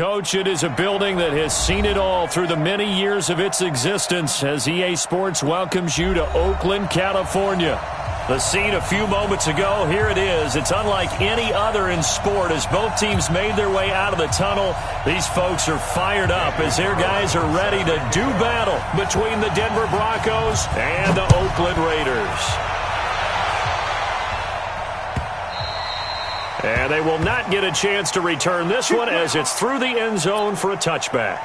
Coach, it is a building that has seen it all through the many years of its existence as EA Sports welcomes you to Oakland, California. The scene a few moments ago, here it is. It's unlike any other in sport as both teams made their way out of the tunnel. These folks are fired up as their guys are ready to do battle between the Denver Broncos and the Oakland Raiders. And they will not get a chance to return this one as it's through the end zone for a touchback.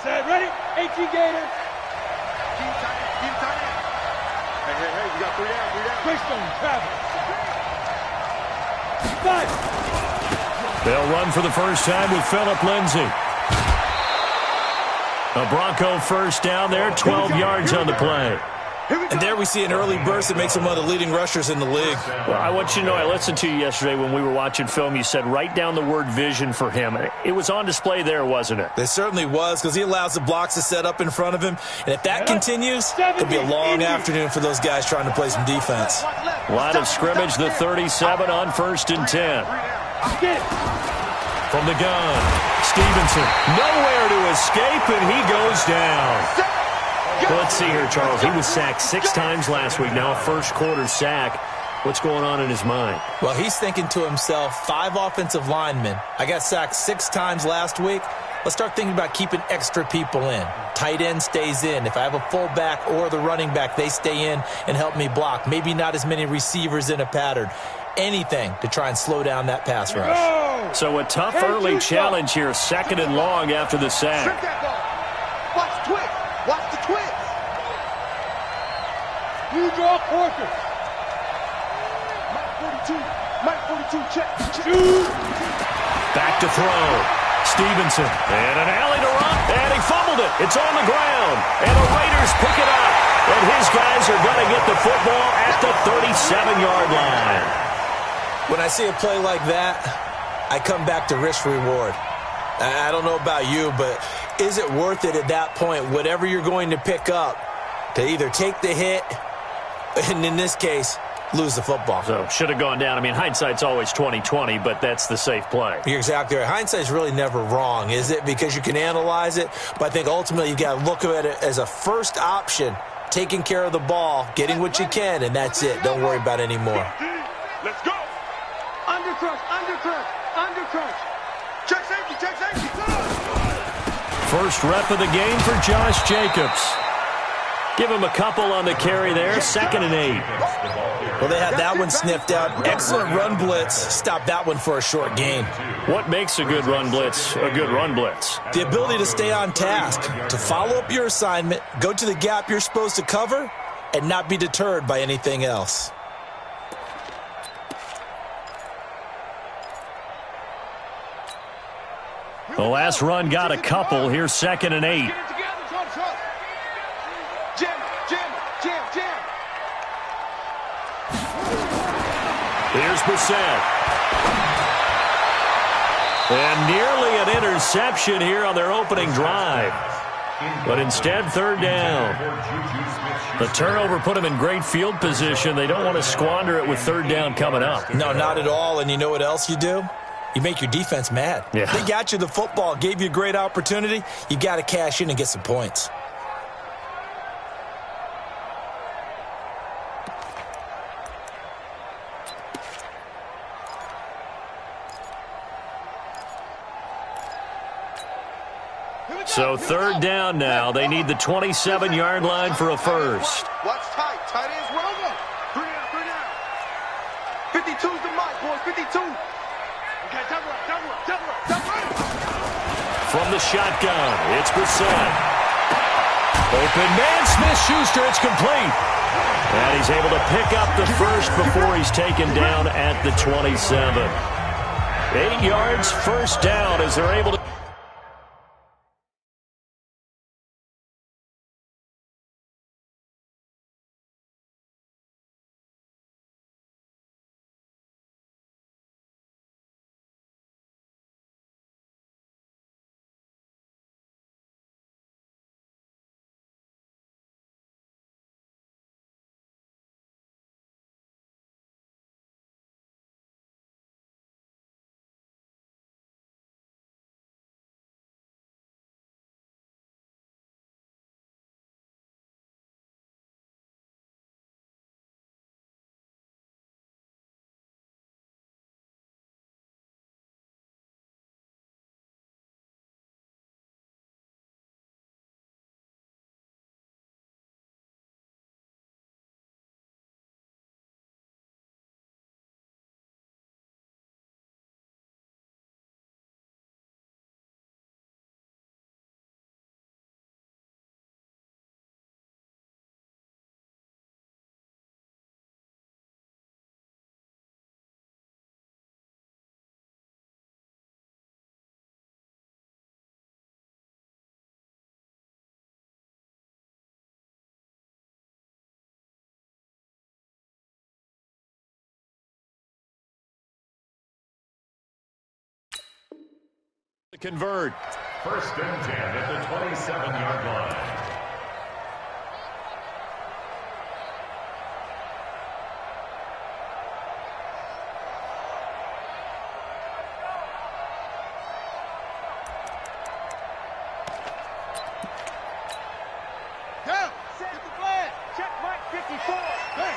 Set, ready? 18 Gators. Keep tight end. Hey, we got 3 down. Quickstone, travel. 5. They'll run for the first time with Phillip Lindsay. A Bronco first down there, 12 yards on the play. And there we see an early burst that makes him one of the leading rushers in the league. Well, I want you to know, I listened to you yesterday when we were watching film. You said write down the word vision for him. It was on display there, wasn't it? It certainly was, because he allows the blocks to set up in front of him. And if that continues, it'll be a long afternoon for those guys trying to play some defense. Line of scrimmage, the 37 on 1st and 10. From the gun, Stevenson, nowhere to escape, and he goes down. Well, let's see here, Charles. He was sacked 6 times last week. Now a first-quarter sack. What's going on in his mind? Well, he's thinking to himself, 5 offensive linemen. I got sacked 6 times last week. Let's start thinking about keeping extra people in. Tight end stays in. If I have a fullback or the running back, they stay in and help me block. Maybe not as many receivers in a pattern. Anything to try and slow down that pass rush. So a tough early challenge here, 2nd and long after the sack. Watch the twist. Watch the twist. You draw quarter. Mike 42, check. Back to throw. Stevenson. And an alley to run. And he fumbled it. It's on the ground. And the Raiders pick it up. And his guys are going to get the football at the 37-yard line. When I see a play like that, I come back to risk-reward. I don't know about you, but is it worth it at that point, whatever you're going to pick up, to either take the hit and, in this case, lose the football? So, should have gone down. I mean, hindsight's always 20/20, but that's the safe play. You're exactly right. Hindsight's really never wrong, is it? Because you can analyze it, but I think ultimately you've got to look at it as a first option, taking care of the ball, getting what you can, and that's it. Don't worry about any more. Let's go. Undercrunch. Check safety. First rep of the game for Josh Jacobs. Give him a couple on the carry there, 2nd and 8. Well, they had that one sniffed out. Excellent run blitz. Stop that one for a short gain. What makes a good run blitz a good run blitz? The ability to stay on task, to follow up your assignment, go to the gap you're supposed to cover, and not be deterred by anything else. The last run got a couple. Here's 2nd and 8. Jam. Here's Brissett. And nearly an interception here on their opening drive. But instead, 3rd down. The turnover put them in great field position. They don't want to squander it with 3rd down coming up. No, not at all. And you know what else you do? You make your defense mad. Yeah. They got you the football, gave you a great opportunity. You got to cash in and get some points. So 3rd down now. They need the 27-yard line for a first. Watch tight. Tight ends roll. 3 down. 52's the mic, boys. 52. Okay, double up. From the shotgun, it's Brissett. Open man, Smith-Schuster, it's complete. And he's able to pick up the first before he's taken down at the 27. 8 yards, first down as they're able to... Convert. First and 10 at the 27-yard line. Down. Set the flag. Check Mike 54. Hey,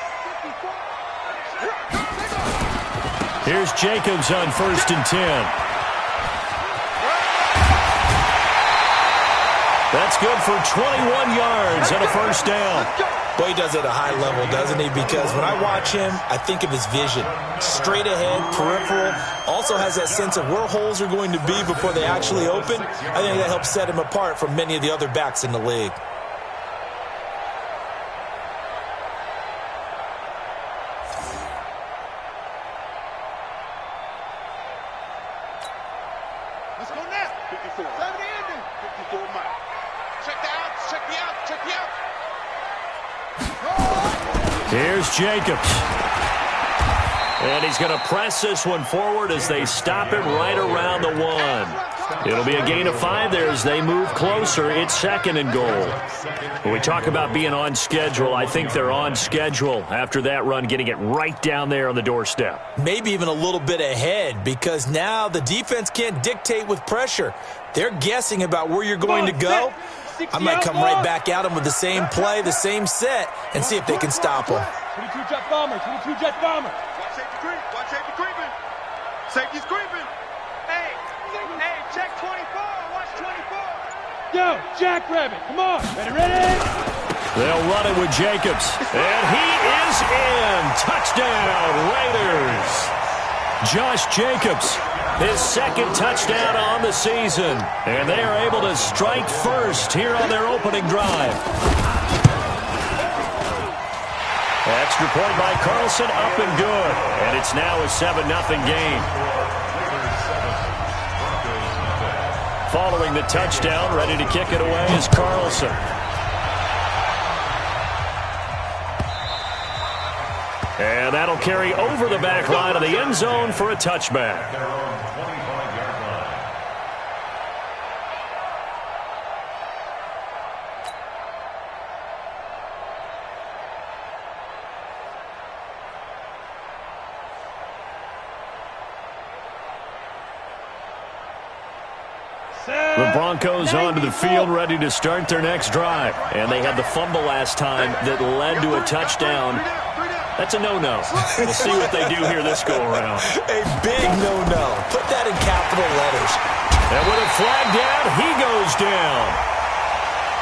54. Here's Jacobs on 1st and 10. That's good for 21 yards and a first down. Boy, he does it at a high level, doesn't he? Because when I watch him, I think of his vision. Straight ahead, peripheral, also has that sense of where holes are going to be before they actually open. I think that helps set him apart from many of the other backs in the league. Let's go now. 54. 70 ending. 54 Mike. Check the outs. Check the outs. Check the outs. Here's Jacobs. And he's going to press this one forward as they stop him right around the 1. It'll be a gain of 5 there as they move closer. It's 2nd and goal. When we talk about being on schedule, I think they're on schedule after that run, getting it right down there on the doorstep. Maybe even a little bit ahead, because now the defense can't dictate with pressure. They're guessing about where you're going to go. I might come right back at them with the same play, the same set, and see if they can stop them. 22 jet bomber, 22 jet bomber. Watch safety creep. Watch safety creeping. Safety's creeping. Hey, check 24. Watch 24. Yo, Jackrabbit, come on. Ready? They'll run it with Jacobs. And he is in. Touchdown, Raiders. Josh Jacobs, his 2nd touchdown on the season. And they are able to strike first here on their opening drive. Extra point by Carlson, up and good. And it's now a 7-0 game. Following the touchdown, ready to kick it away is Carlson. And that'll carry over the back line of the end zone for a touchback. The Broncos onto the field, ready to start their next drive. And they had the fumble last time that led to a touchdown. That's a no-no. We'll see what they do here this go-around. A big no-no. Put that in capital letters. And with a flag down, he goes down.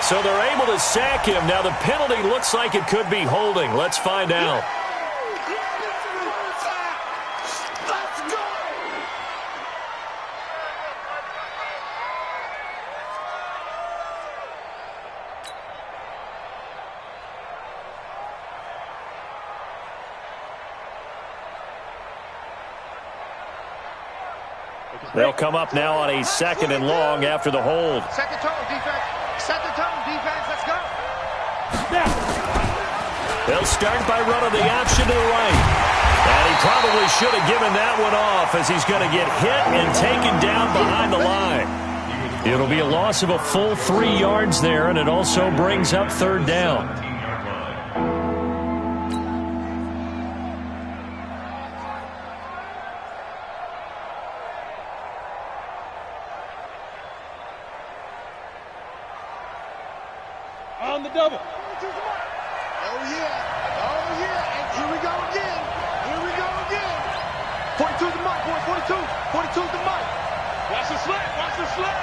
So they're able to sack him. Now the penalty looks like it could be holding. Let's find out. They'll come up now on a 2nd and long after the hold. Second tone, defense. Second tone, defense. Let's go. They'll start by running the option to the right. And he probably should have given that one off as he's going to get hit and taken down behind the line. It'll be a loss of a full 3 yards there, and it also brings up 3rd down. On the double. Oh, yeah. Oh, yeah. And here we go again. Here we go again. 42's the mic, boys. 42. 42's the mic. Watch the slant. Watch the slant.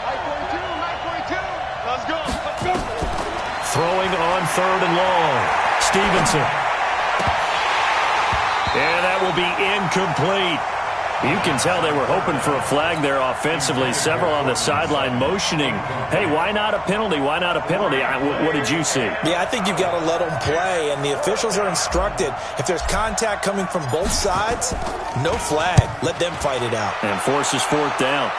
Mike 42. Mike 42. Let's go. Let's go. Throwing on 3rd and long. Stevenson. And that will be incomplete. You can tell they were hoping for a flag there offensively. Several on the sideline motioning, hey, why not a penalty? Why not a penalty? What did you see? Yeah, I think you've got to let them play, and the officials are instructed, if there's contact coming from both sides, no flag. Let them fight it out. And forces 4th down.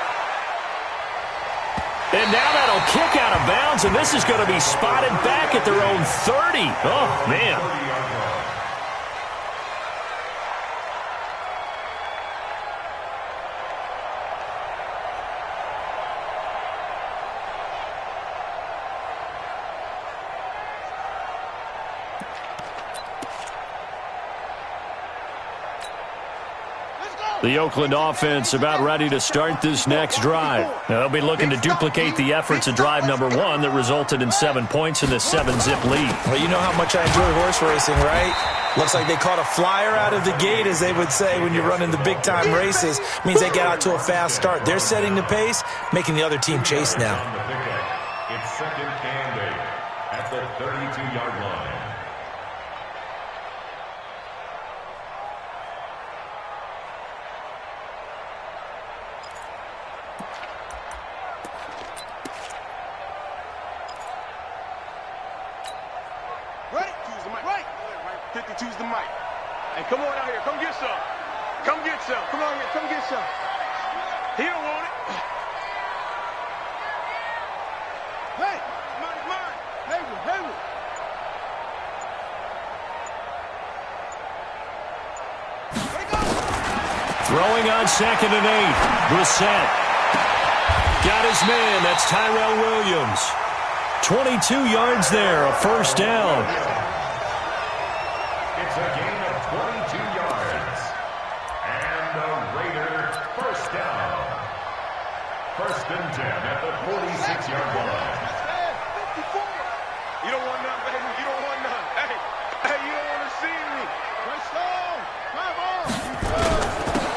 And now that'll kick out of bounds, and this is going to be spotted back at their own 30. Oh, man. The Oakland offense about ready to start this next drive. They'll be looking to duplicate the efforts of drive number 1 that resulted in 7 points in this 7-zip lead. Well, you know how much I enjoy horse racing, right? Looks like they caught a flyer out of the gate, as they would say when you're running the big-time races. It means they get out to a fast start. They're setting the pace, making the other team chase now. It's second and 8 at the 32-yard line. Right? Choose the mic. Right. 52's the mic. Hey, come on out here. Come get some. Come get some. Come on here. Come get some. He don't want it. Hey, money's mine. Hayward, Hayward. Throwing on 2nd and 8. Brissett. Got his man. That's Tyrell Williams. 22 yards there, a first down. It's a gain of 22 yards. And the Raiders first down. First and 10 at the 46-yard line. You don't want none, baby. You don't want none. Hey, you don't want to see me. Let's go. Come on.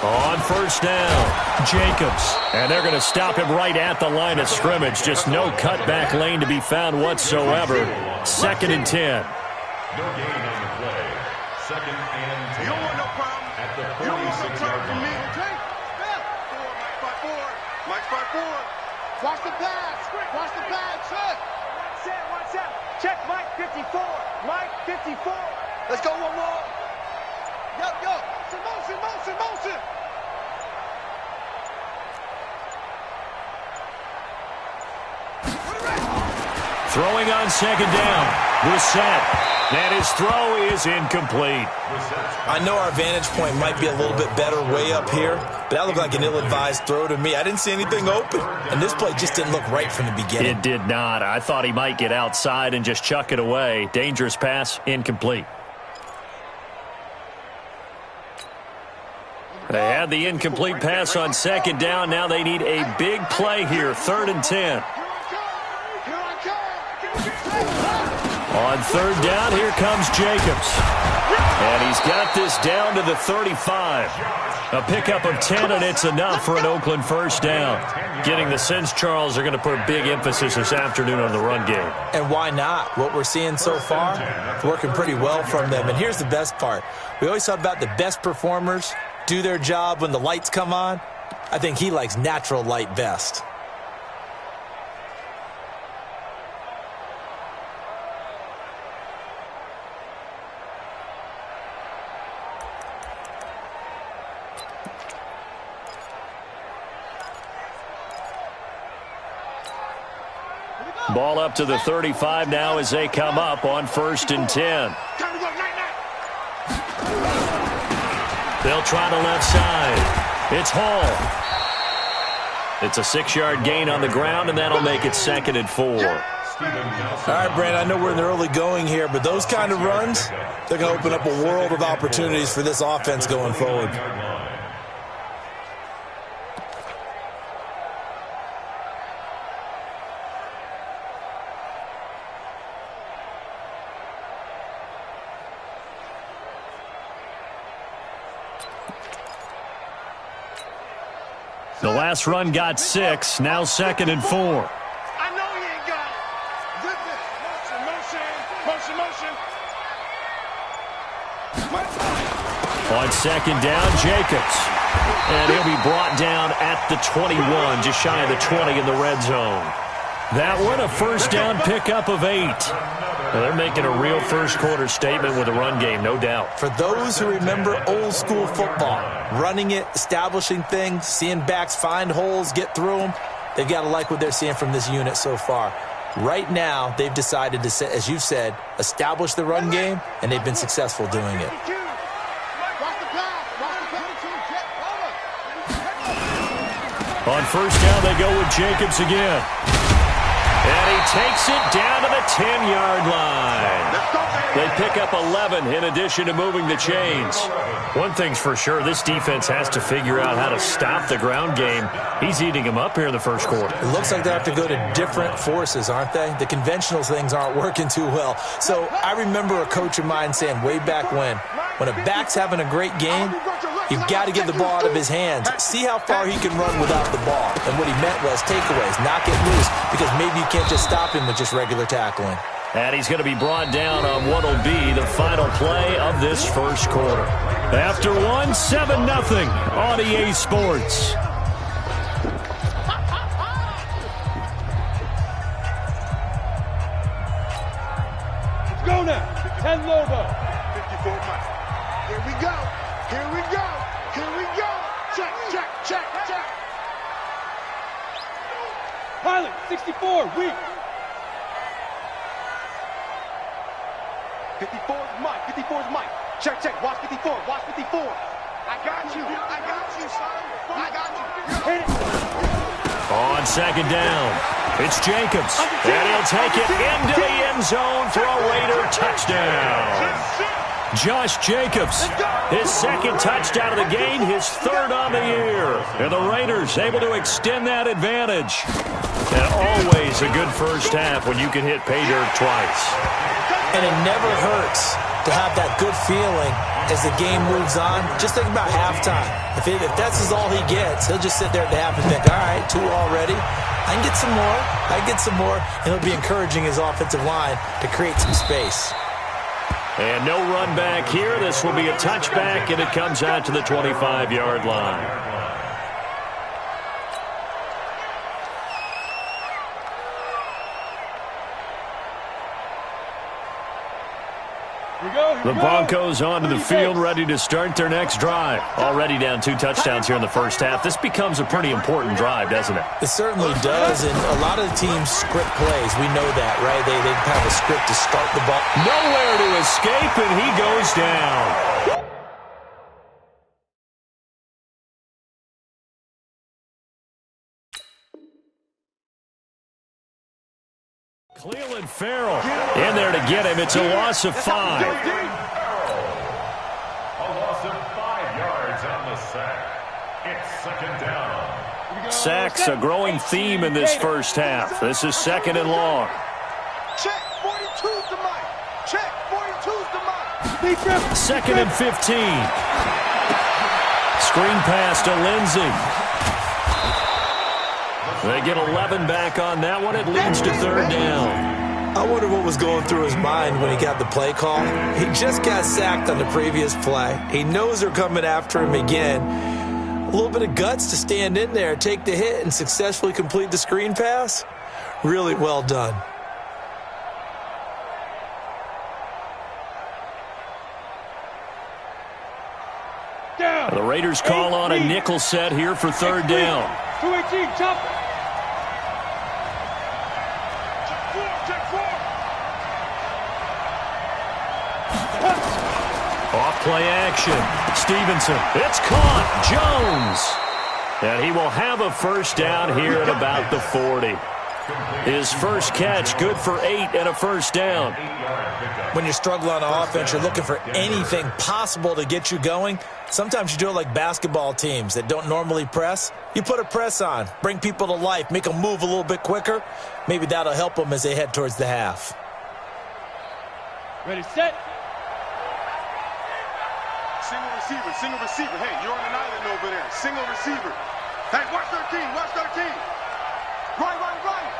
On first down, Jacobs. And they're going to stop him right at the line of scrimmage. Just no cutback lane to be found whatsoever. 2nd and 10. No gain on the play. Second and 10. You don't want no problem. At the You don't want no 46-yard problem from me, line. okay? Mike 5 forward. Mike 5 forward. Watch the pass. Watch the pass. Check. Watch out. Check Mike 54. Mike 54. Let's go one more. Yo. Motion. Throwing on 2nd down, Brissett. And his throw is incomplete. I know our vantage point might be a little bit better way up here, but that looked like an ill-advised throw to me. I didn't see anything open, and this play just didn't look right from the beginning. It did not. I thought he might get outside and just chuck it away. Dangerous pass, incomplete. They had the incomplete pass on 2nd down. Now they need a big play here, 3rd and 10. On 3rd down, here comes Jacobs. And he's got this down to the 35. A pickup of 10, and it's enough for an Oakland first down. Getting the sense, Charles, are going to put a big emphasis this afternoon on the run game. And why not? What we're seeing so far, working pretty well from them. And here's the best part. We always talk about the best performers do their job when the lights come on. I think he likes natural light best. Ball up to the 35 now as they come up on 1st and 10. They'll try the left side. It's Hall. It's a 6-yard gain on the ground, and that'll make it 2nd and 4. All right, Brandon, I know we're in the early going here, but those kind of runs, they're going to open up a world of opportunities for this offense going forward. The last run got 6, now 2nd and 4. I know he ain't got it. Zip it. Motion. On 2nd down, Jacobs. And he'll be brought down at the 21, just shy of the 20 in the red zone. That one, a first down pickup of 8. Well, they're making a real first-quarter statement with a run game, no doubt. For those who remember old-school football, running it, establishing things, seeing backs find holes, get through them, they've got to like what they're seeing from this unit so far. Right now, they've decided to, as you've said, establish the run game, and they've been successful doing it. On first down, they go with Jacobs again. And he takes it down to the 10-yard line. They pick up 11 in addition to moving the chains. One thing's for sure, this defense has to figure out how to stop the ground game. He's eating them up here in the first quarter. It looks like they have to go to different forces, aren't they? The conventional things aren't working too well. So I remember a coach of mine saying way back when a back's having a great game, you've got to get the ball out of his hands. See how far he can run without the ball. And what he meant was takeaways, not get loose, because maybe you can't just stop him with just regular tackling. And he's going to be brought down on what will be the final play of this first quarter. After 1, 7-0 on EA Sports. Let's go now. 10 Lobo. 54 Mike. Here we go. Here we go. Here we go. Check, check, check, check. Pilot, 64, weak. 54 is Mike. 54 is Mike. Check, check. Watch 54. Watch 54. I got you. I got you, son. I got you. Hit it. On second down, it's Jacobs. And he'll take it into the end zone for a Raider touchdown. Josh Jacobs, his second touchdown of the game, his third on the year. And the Raiders able to extend that advantage. And always a good first half when you can hit pay dirt twice. And it never hurts to have that good feeling as the game moves on. Just think about halftime. If that's all he gets, he'll just sit there at the half and think, all right, 2 already. I can get some more. I can get some more. And he'll be encouraging his offensive line to create some space. And no run back here. This will be a touchback, and it comes out to the 25-yard line. The Broncos onto the field, ready to start their next drive. Already down 2 touchdowns here in the first half. This becomes a pretty important drive, doesn't it? It certainly does, and a lot of the teams script plays. We know that, right? They have a script to start the ball. Nowhere to escape, and he goes down. Cleveland Farrell in there to get him. It's a loss of 5. A loss of 5 yards on the sack. It's second down. Sacks a growing theme in this first half. This is second and long. Check, 42's the Mike. Check, 42's the Mike. Second and 15. Screen pass to Lindsey. They get 11 back on that one. It leads to third down. I wonder what was going through his mind when he got the play call. He just got sacked on the previous play. He knows they're coming after him again. A little bit of guts to stand in there, take the hit, and successfully complete the screen pass. Really well done. The Raiders call on a nickel set here for third down. 218, chop it. Off play action. Stevenson. It's caught. Jones. And he will have a first down here at about the 40. His first catch, good for 8 and a first down. When you're struggling on offense, you're looking for anything possible to get you going. Sometimes you do it like basketball teams that don't normally press. You put a press on, bring people to life, make them move a little bit quicker. Maybe that'll help them as they head towards the half. Ready, set. Single receiver, single receiver. Hey, you're on an island over there. Single receiver. Hey, watch 13, watch 13. Right.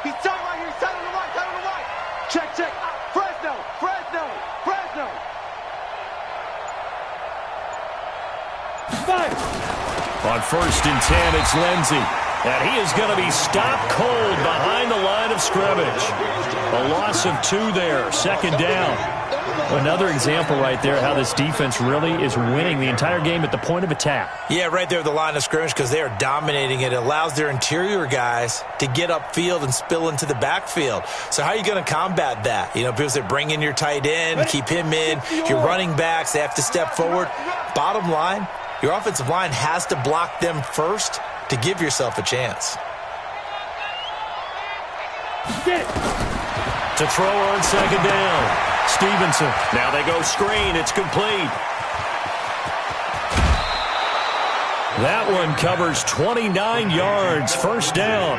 He's tight right here. He's tight on the right. Tight on the right. Check. Fresno. Five. On first and 10, it's Lindsey. And he is going to be stopped cold behind the line of scrimmage. A loss of 2 there, second down. Another example right there how this defense really is winning the entire game at the point of attack. Yeah, right there at the line of scrimmage because they are dominating it. It allows their interior guys to get upfield and spill into the backfield. So how are you going to combat that? You know, people say bring in your tight end, keep him in. Your running backs, they have to step forward. Bottom line, your offensive line has to block them first to give yourself a chance. Get it. To throw on second down. Stevenson. Now they go screen. It's complete. That one covers 29 yards. First down.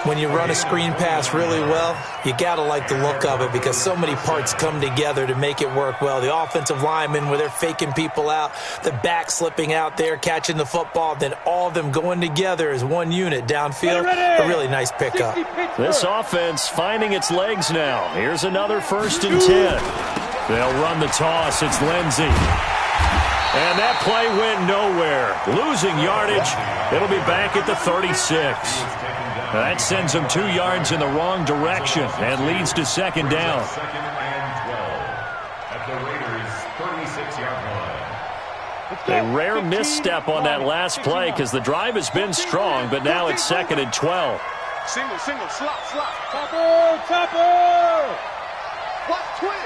When you run a screen pass really well, you got to like the look of it because so many parts come together to make it work well. The offensive linemen, where they're faking people out, the back slipping out there, catching the football, then all of them going together as one unit downfield. A really nice pickup. This offense finding its legs now. Here's another 1st and 10. They'll run the toss. It's Lindsey. And that play went nowhere. Losing yardage. It'll be back at the 36. That sends them 2 yards in the wrong direction and leads to second down. Second and 12 at the Raiders' 36-yard line. A rare misstep on that last play because the drive has been strong, but now it's 2nd and 12. Single, slop. Topper. Watch twist.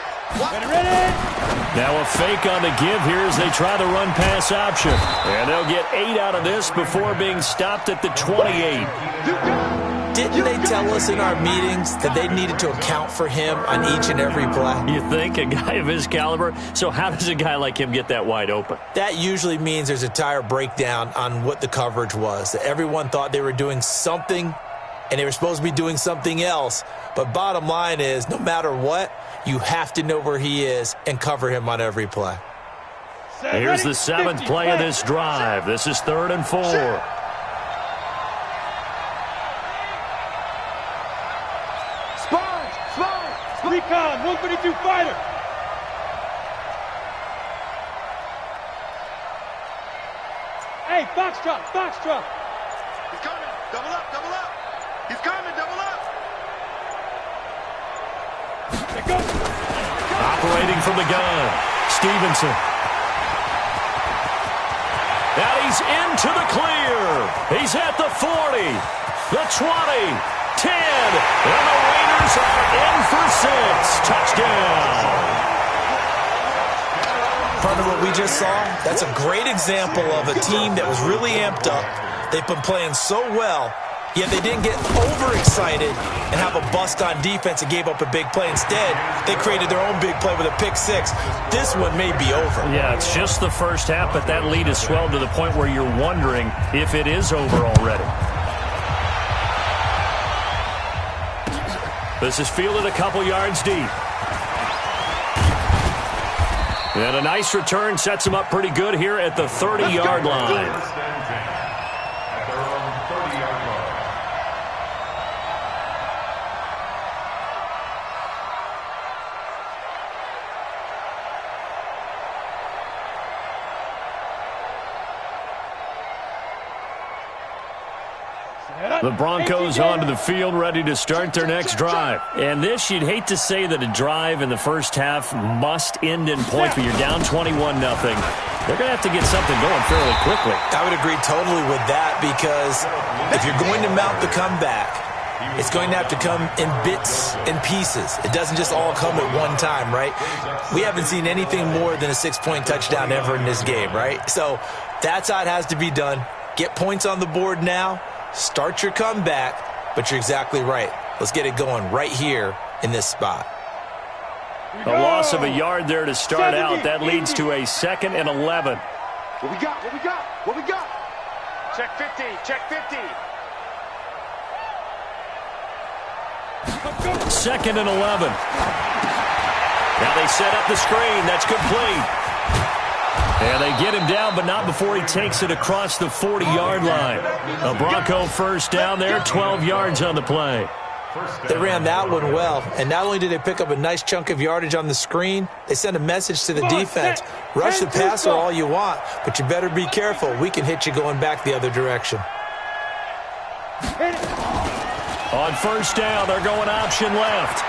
Ready. Now a fake on the give here as they try the run-pass option. And they'll get 8 out of this before being stopped at the 28. Didn't they tell us in our meetings that they needed to account for him on each and every play? You think? A guy of his caliber? So how does a guy like him get that wide open? That usually means there's a tire breakdown on what the coverage was. That everyone thought they were doing something, and they were supposed to be doing something else. But bottom line is, no matter what, you have to know where he is and cover him on every play. Here's the 7th play of this drive. This is 3rd and 4. Recon, 152 fighter. Hey, Foxtrot. He's coming. Double up. He's coming. Double up. There goes. Operating from the gun. Stevenson. Now he's into the clear. He's at the 40, the 20, 10, and the Raiders are in for 6. Touchdown. Partner, what we just saw, that's a great example of a team that was really amped up. They've been playing so well, yet they didn't get overexcited and have a bust on defense and gave up a big play. Instead, they created their own big play with a pick 6. This one may be over. Yeah, it's just the first half, but that lead has swelled to the point where you're wondering if it is over already. This is fielded a couple yards deep. And a nice return sets him up pretty good here at the 30-yard line. First and 10 at their own 30-yard line. The Broncos onto the field, ready to start their next drive. And this, you'd hate to say that a drive in the first half must end in points, but you're down 21-0. They're going to have to get something going fairly quickly. I would agree totally with that because if you're going to mount the comeback, it's going to have to come in bits and pieces. It doesn't just all come at one time, right? We haven't seen anything more than a 6-point touchdown ever in this game, right? So that's how it has to be done. Get points on the board now. Start your comeback, but you're exactly right. Let's get it going right here in this spot. A loss of a yard there to start out. That leads to a 2nd and 11. What we got? Check 50. 2nd and 11. Now they set up the screen. That's complete. And they get him down, but not before he takes it across the 40-yard line. A Bronco first down there, 12 yards on the play. They ran that one well, and not only did they pick up a nice chunk of yardage on the screen, they sent a message to the defense. Rush the passer all you want, but you better be careful. We can hit you going back the other direction. On first down, they're going option left.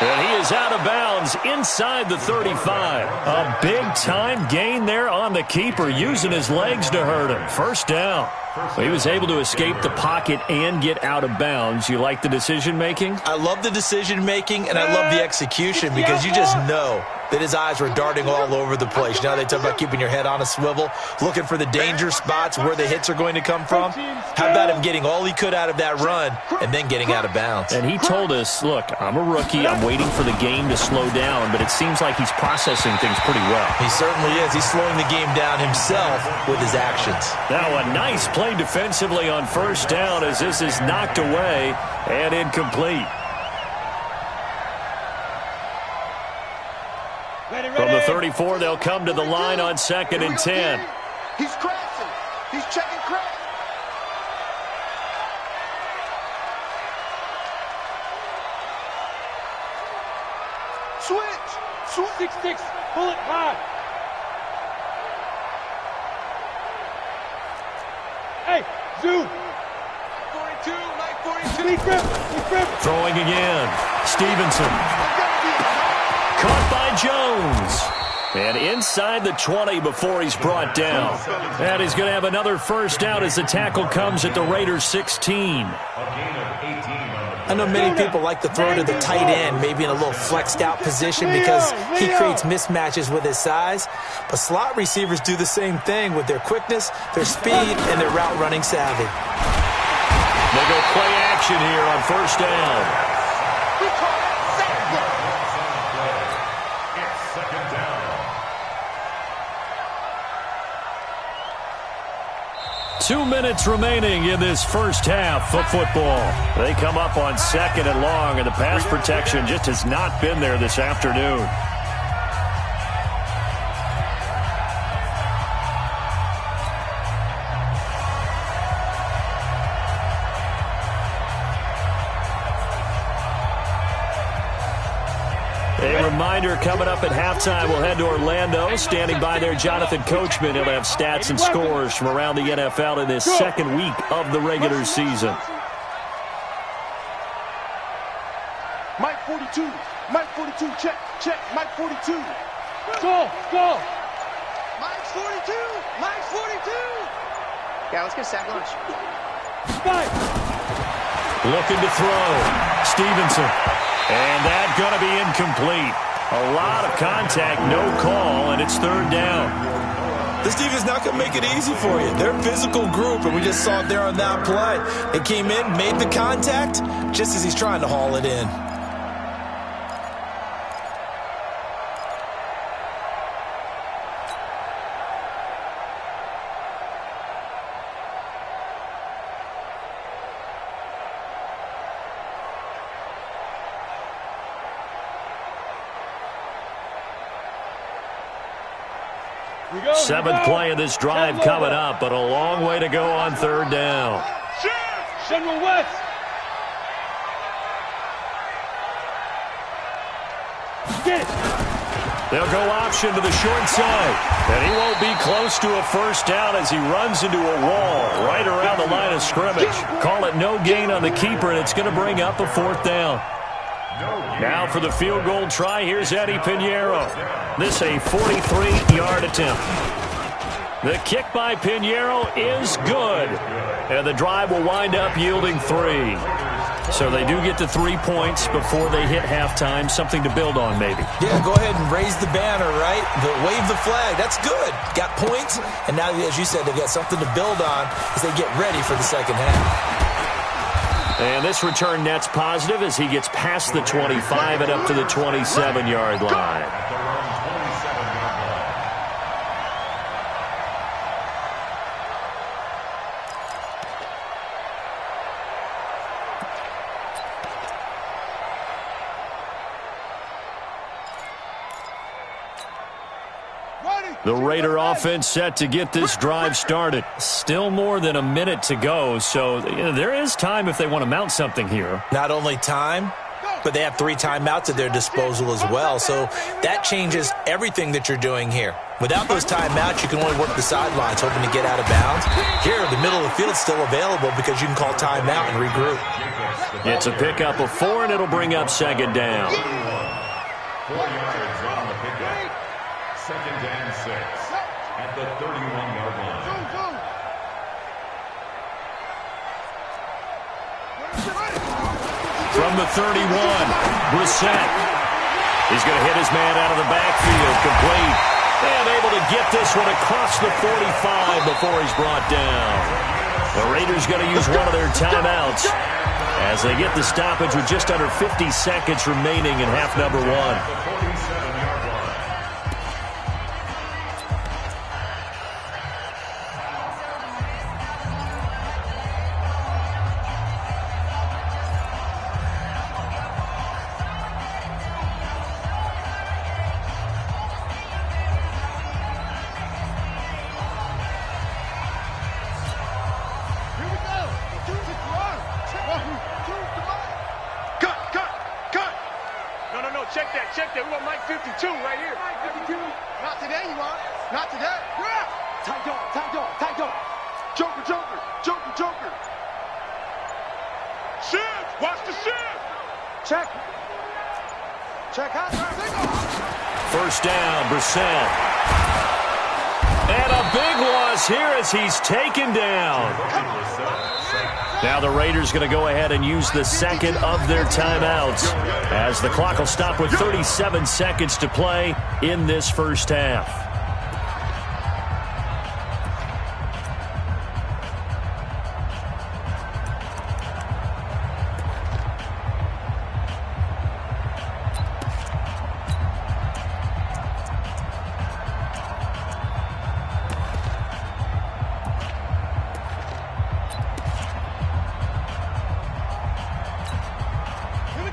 And he is out of bounds inside the 35. A big-time gain there on the keeper, using his legs to hurt him. First down. He was able to escape the pocket and get out of bounds. You like the decision-making? I love the decision-making, and I love the execution because you just know that his eyes were darting all over the place. You know, they talk about keeping your head on a swivel, looking for the danger spots where the hits are going to come from. How about him getting all he could out of that run and then getting out of bounds? And he told us, look, I'm a rookie. I'm waiting for the game to slow down, but it seems like he's processing things pretty well. He certainly is. He's slowing the game down himself with his actions. Now a nice play defensively on first down as this is knocked away and incomplete. From the 34, they'll come to the line on 2nd and 10. He's crashing. He's checking crash. Switch. 6-6. Pull it high. Hey, zoom. 42, Mike 42. Deep grip. Throwing again. Stevenson. Caught by Jones. And inside the 20 before he's brought down. And he's going to have another first down as the tackle comes at the Raiders' 16. I know many people like to throw to the tight end, maybe in a little flexed out position because he creates mismatches with his size. But slot receivers do the same thing with their quickness, their speed, and their route running savvy. They go play action here on first down. It's 2nd down. 2 minutes remaining in this first half of football. They come up on 2nd and long, and the pass protection just has not been there this afternoon. A reminder, coming up at halftime, we'll head to Orlando. Standing by there, Jonathan Coachman. He'll have stats and scores from around the NFL in this second week of the regular season. Mike 42. Mike 42. Check. Mike 42. Go. Mike 42. Mike 42. Yeah, let's get sack lunch. Spike. Looking to throw. Stevenson. And that's going to be incomplete. A lot of contact, no call, and it's 3rd down. This defense not going to make it easy for you. They're a physical group, and we just saw it there on that play. They came in, made the contact, just as he's trying to haul it in. Seventh play of this drive coming up, but a long way to go on 3rd down. General West. Get it. They'll go option to the short side, and he won't be close to a first down as he runs into a wall right around the line of scrimmage. Call it no gain on the keeper, and it's going to bring up a 4th down. Now for the field goal try, here's Eddie Pinheiro. This a 43-yard attempt. The kick by Pinheiro is good. And the drive will wind up yielding 3. So they do get to 3 points before they hit halftime. Something to build on, maybe. Yeah, go ahead and raise the banner, right? Wave the flag. That's good. Got points. And now, as you said, they've got something to build on as they get ready for the second half. And this return net's positive as he gets past the 25 and up to the 27-yard line. The Raider offense set to get this drive started. Still more than a minute to go, so there is time if they want to mount something here. Not only time, but they have 3 timeouts at their disposal as well, so that changes everything that you're doing here. Without those timeouts, you can only work the sidelines, hoping to get out of bounds. Here, the middle of the field is still available because you can call timeout and regroup. It's a pickup of 4, and it'll bring up 2nd down. 4 yards on the pickup. 2nd and 6 at the 31-yard line. From the 31, Brissett. He's going to hit his man out of the backfield. Complete. And able to get this one across the 45 before he's brought down. The Raiders going to use one of their timeouts as they get the stoppage with just under 50 seconds remaining in half number one. Check that. We want Mike 52 right here. Mike 52. Not today, you want? Not today. Yeah. Tight dog. Joker. Shift. Watch the shift. Check out. First down, Brissett. And a big loss here as he's taken down. Now the Raiders going to go ahead and use the second of their timeouts as the clock will stop with 37 seconds to play in this first half.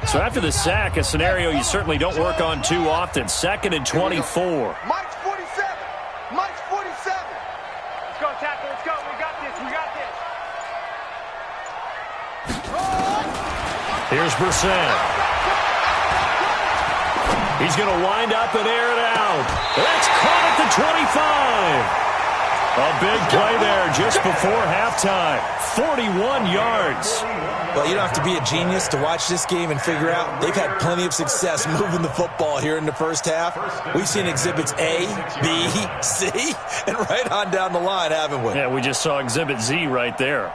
So after the sack, a scenario you certainly don't work on too often. 2nd and 24. Mike's 47. Let's go, tackle. Let's go. We got this. Here's Brissett. He's going to wind up and air it out. That's caught at the 25. A big play there just before halftime. 41 yards. Well, you don't have to be a genius to watch this game and figure out they've had plenty of success moving the football here in the first half. We've seen exhibits A, B, C, and right on down the line, haven't we? Yeah, we just saw exhibit Z right there.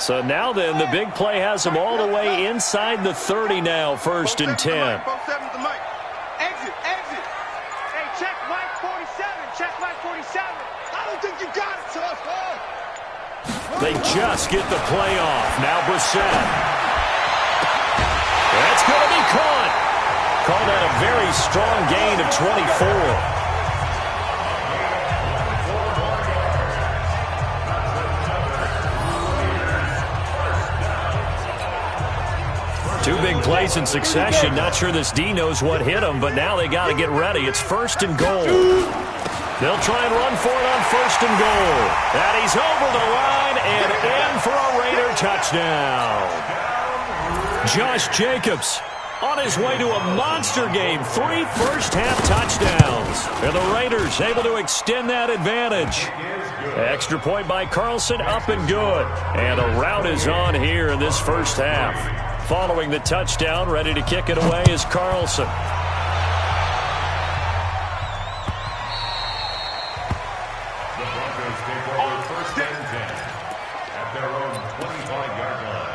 So now then, the big play has them all the way inside the 30 now, 1st and 10. Exit. Hey, check Mike 47. I don't think you got it, tough. They just get the play off. Now Brissett. That's going to be caught. Called that a very strong gain of 24. Two big plays in succession. Not sure this D knows what hit him, but now they got to get ready. It's 1st and goal. They'll try and run for it on 1st and goal. And he's over the line and in for a Raider touchdown. Josh Jacobs on his way to a monster game. 3 first-half touchdowns. And the Raiders able to extend that advantage. Extra point by Carlson, up and good. And a rout is on here in this first half. Following the touchdown, ready to kick it away is Carlson. The Broncos take over 1st and 10 at their own 25-yard line.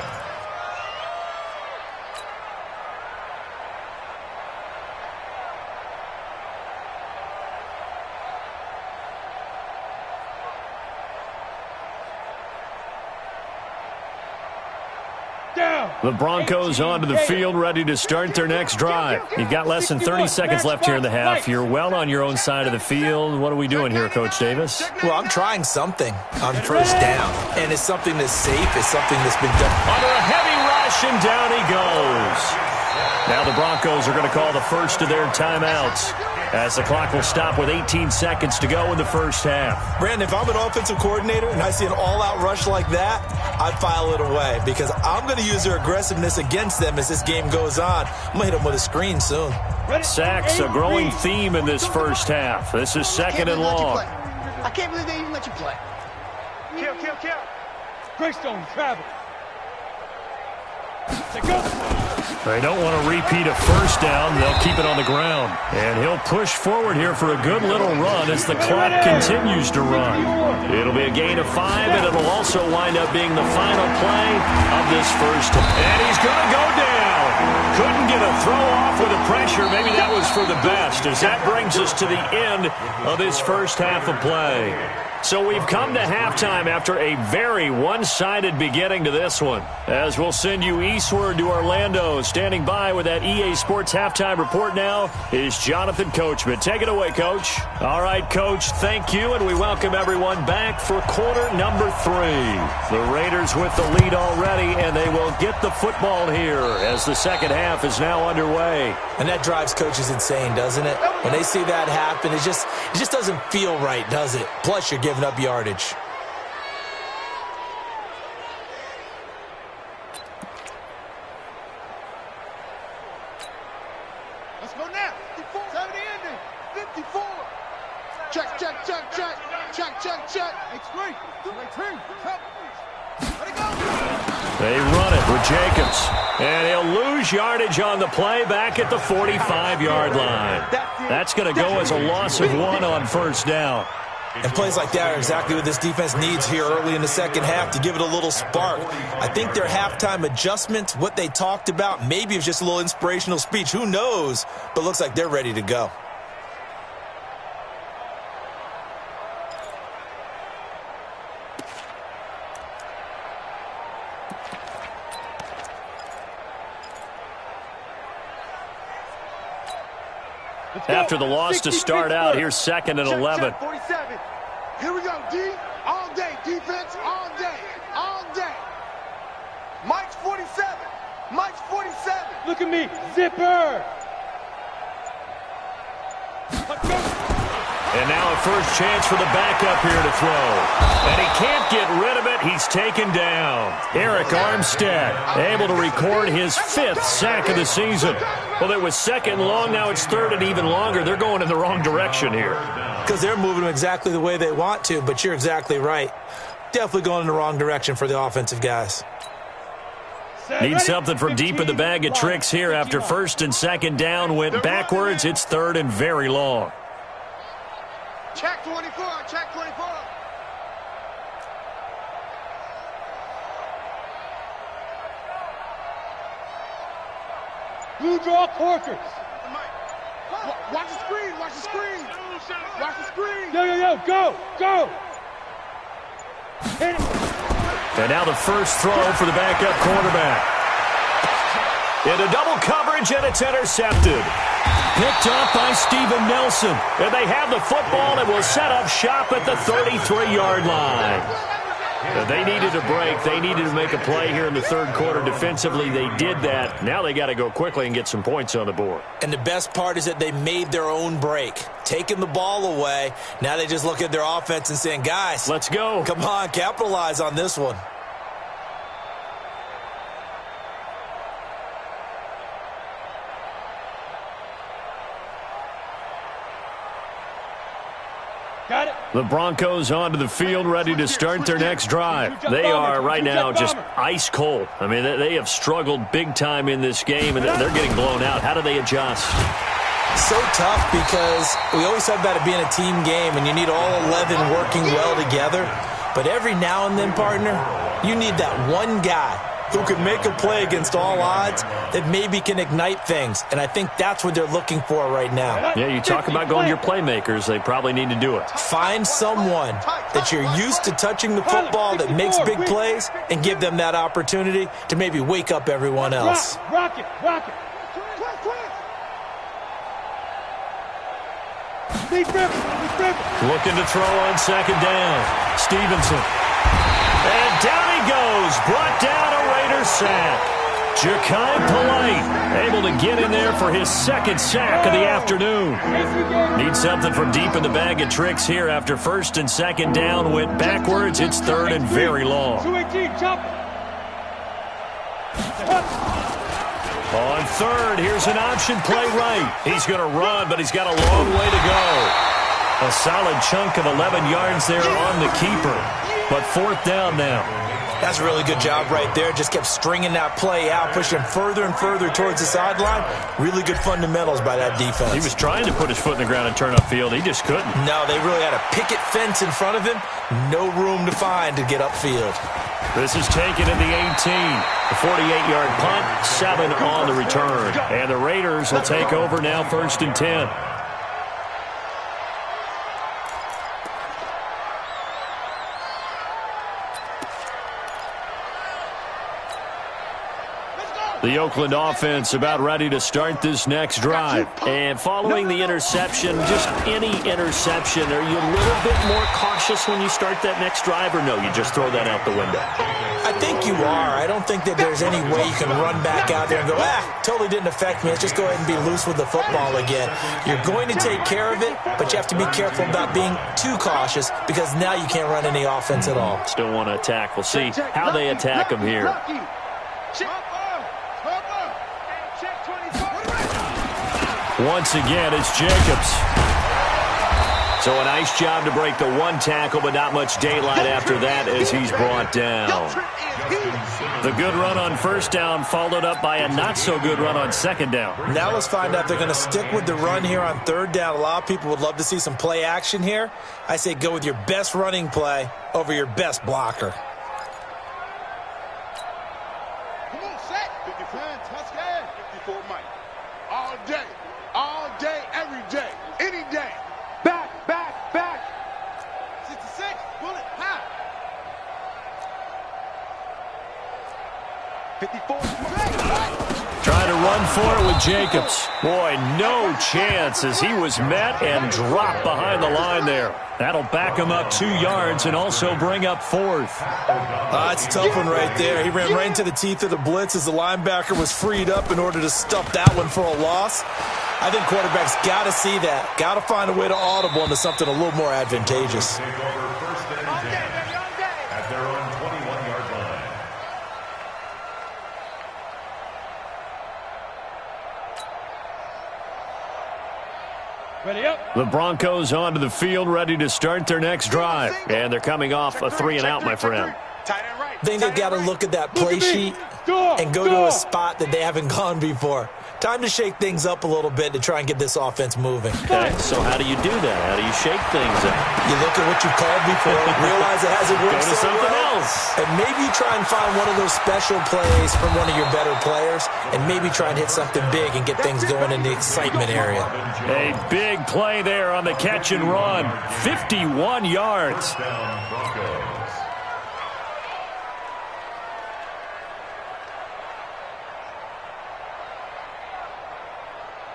The Broncos onto the field, ready to start their next drive. You've got less than 30 seconds left here in the half. You're well on your own side of the field. What are we doing here, Coach Davis? Well, I'm trying something on 1st down, and it's something that's safe. It's something that's been done. Under a heavy rush, and down he goes. Now the Broncos are going to call the first of their timeouts as the clock will stop with 18 seconds to go in the first half. Brandon, if I'm an offensive coordinator and I see an all-out rush like that, I'd file it away because I'm going to use their aggressiveness against them as this game goes on. I'm going to hit them with a screen soon. Sacks, a growing theme in this first half. This is 2nd and long. I can't believe they even let you play. Kill. Greystone, travel. They don't want to repeat a first down. They'll keep it on the ground. And he'll push forward here for a good little run as the clock continues to run. It'll be a gain of 5, and it'll also wind up being the final play of this first. And he's going to go down. Couldn't get a throw off with the pressure. Maybe that was for the best, as that brings us to the end of this first half of play. So we've come to halftime after a very one-sided beginning to this one. As we'll send you eastward to Orlando. Standing by with that EA Sports halftime report now is Jonathan Coachman. Take it away, Coach. All right, Coach, thank you, and we welcome everyone back for quarter number 3. The Raiders with the lead already, and they will get the football here as the second half is now underway. And that drives coaches insane, doesn't it? When they see that happen, it just doesn't feel right, does it? Plus, you're giving up yardage. Let's go now. 54. 70 ending. 54. Check, check, check, check. Check, check, check. X3. X3. Let it go. They run it with Jacobs. And he'll lose yardage on the play back at the 45-yard line. That's going to go as a loss of 1 on first down. And plays like that are exactly what this defense needs here early in the second half to give it a little spark. I think their halftime adjustments, what they talked about, maybe it was just a little inspirational speech. Who knows? But looks like they're ready to go. After the loss to start out, here's 2nd and 11. 47. Here we go, D. All day. Defense all day. All day. Mike's 47. Mike's 47. Look at me. Zipper. And now a first chance for the backup here to throw. And he can't get rid of it. He's taken down. Eric Armstead able to record his 5th sack of the season. Well, it was 2nd long. Now it's 3rd and even longer. They're going in the wrong direction here. Because they're moving them exactly the way they want to, but you're exactly right. Definitely going in the wrong direction for the offensive guys. Need something from deep in the bag of tricks here after 1st and 2nd down went backwards. It's 3rd and very long. Check 24. Check 24. Blue draw Corkers. Watch the screen. Watch the screen. Watch the screen. Yo. Go. Go. Hit it. And now the first throw for the backup quarterback. Into double coverage, and it's intercepted. Picked up by Steven Nelson. And they have the football and will set up shop at the 33-yard line. They needed a break. They needed to make a play here in the 3rd quarter defensively. They did that. Now they got to go quickly and get some points on the board. And the best part is that they made their own break. Taking the ball away. Now they just look at their offense and saying, guys, let's go. Come on, capitalize on this one. Got it. The Broncos onto the field, ready to start their next drive. They are right now just ice cold. I mean, they have struggled big time in this game, and they're getting blown out. How do they adjust? So tough because we always talk about it being a team game, and you need all 11 working well together. But every now and then, partner, you need that one guy who can make a play against all odds that maybe can ignite things. And I think that's what they're looking for right now. Yeah, you talk about going to your playmakers. They probably need to do it. Find someone that you're used to touching the football that makes big plays and give them that opportunity to maybe wake up everyone else. Rock it. Looking to throw on 2nd down. Stevenson. And down he goes. Brought down a Raiders sack. Ja'Kai Polite able to get in there for his 2nd sack of the afternoon. Need something from deep in the bag of tricks here after 1st and 2nd down went backwards. It's 3rd and very long. 218, jump. On 3rd, here's an option play right. He's going to run, but he's got a long way to go. A solid chunk of 11 yards there on the keeper. But 4th down now. That's a really good job right there. Just kept stringing that play out, pushing further and further towards the sideline. Really good fundamentals by that defense. He was trying to put his foot in the ground and turn upfield. He just couldn't. No, they really had a picket fence in front of him. No room to find to get upfield. This is taken at the 18. The 48-yard punt, 7 on the return. And the Raiders will take over now, 1st and 10. The Oakland offense about ready to start this next drive. And following the interception, just any interception, are you a little bit more cautious when you start that next drive, or no, you just throw that out the window? I think you are. I don't think that there's any way you can run back out there and go, totally didn't affect me. Let's just go ahead and be loose with the football again. You're going to take care of it, but you have to be careful about being too cautious because now you can't run any offense at all. Still want to attack. We'll see how they attack them here. Once again, it's Jacobs. So a nice job to break the one tackle, but not much daylight after that as he's brought down. The good run on 1st down followed up by a not-so-good run on 2nd down. Now let's find out if they're going to stick with the run here on 3rd down. A lot of people would love to see some play action here. I say go with your best running play over your best blocker. Come on, set. 54, touchdown. 54, Mike. All day, every day, any day. Back. 66, bullet, high. 54. Trying to run for it with Jacobs. Boy, no chance as he was met and dropped behind the line there. That'll back him up 2 yards and also bring up 4th. It's a tough one right there. He ran right into the teeth of the blitz as the linebacker was freed up in order to stuff that one for a loss. I think quarterbacks got to see that. Got to find a way to audible into something a little more advantageous. Take over 1st and 10 at their own 21-yard line. Ready up. The Broncos onto the field, ready to start their next drive. And they're coming off a 3-and-out, my friend. I think they've got to look at that play sheet and go to a spot that they haven't gone before. Time to shake things up a little bit to try and get this offense moving. Okay, so how do you do that? How do you shake things up? You look at what you've called before, realize it hasn't worked Go to so something well, else. and maybe try and find one of those special plays from one of your better players, and maybe try and hit something big and get things going in the excitement area. A big play there on the catch and run. 51 yards. Down Broncos.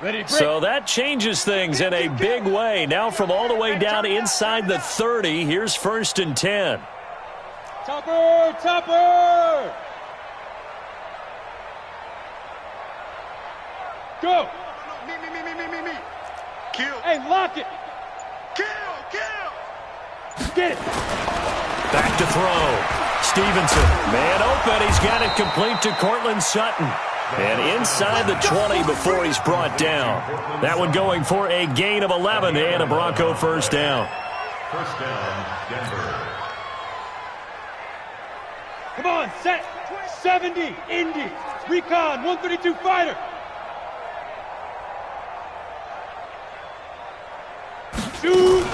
Ready, break. So that changes things in a big way. Now from all the way down inside the 30, here's 1st and 10. Topper! Go! Me. Kill. Hey, lock it! Kill. Get it! Back to throw. Stevenson, man open. He's got it complete to Cortland Sutton. And inside the 20 before he's brought down. That one going for a gain of 11 and a Bronco 1st down. 1st down, Denver. Come on, set! 70, Indy, recon, 132 fighter. Shoot!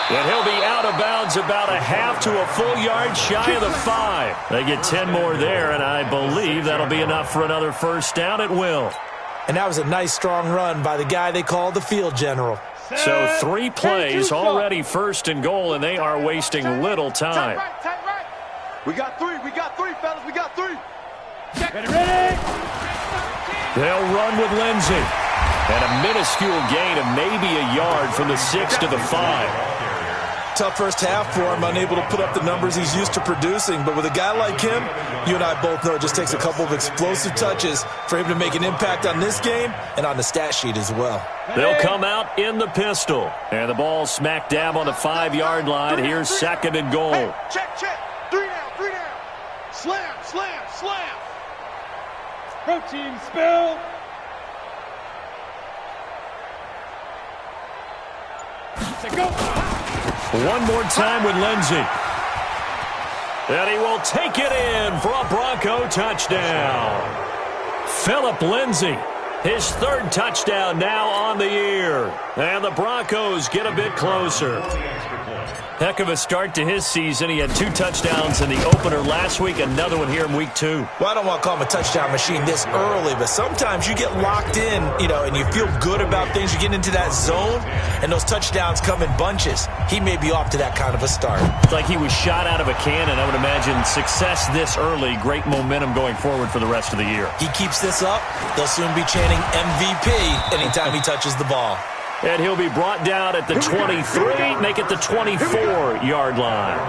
And he'll be out of bounds about a half to a full yard shy of the 5. They get 10 more there, and I believe that'll be enough for another 1st down at will. And that was a nice, strong run by the guy they call the field general. So 3 plays, already 1st and goal, and they are wasting little time. Tight right. We got 3, fellas. We got 3. Ready! They'll run with Lindsey. And a minuscule gain of maybe a yard from the 6 to the 5. Tough first half for him, unable to put up the numbers he's used to producing. But with a guy like him, you and I both know it just takes a couple of explosive touches for him to make an impact on this game and on the stat sheet as well. They'll come out in the pistol. And the ball smack dab on the 5-yard line. Here's 2nd and goal. Hey, check. 3 down. Slam. Protein spill. Say go. One more time with Lindsey. And he will take it in for a Bronco touchdown. Phillip Lindsay, his third touchdown now on the year. And the Broncos get a bit closer. Heck of a start to his season. He had 2 touchdowns in the opener last week, another one here in week 2. Well, I don't want to call him a touchdown machine this early, but sometimes you get locked in, and you feel good about things. You get into that zone, and those touchdowns come in bunches. He may be off to that kind of a start. It's like he was shot out of a cannon. I would imagine success this early, great momentum going forward for the rest of the year. He keeps this up, they'll soon be chanting MVP anytime he touches the ball. And he'll be brought down at the 23, make it the 24-yard line.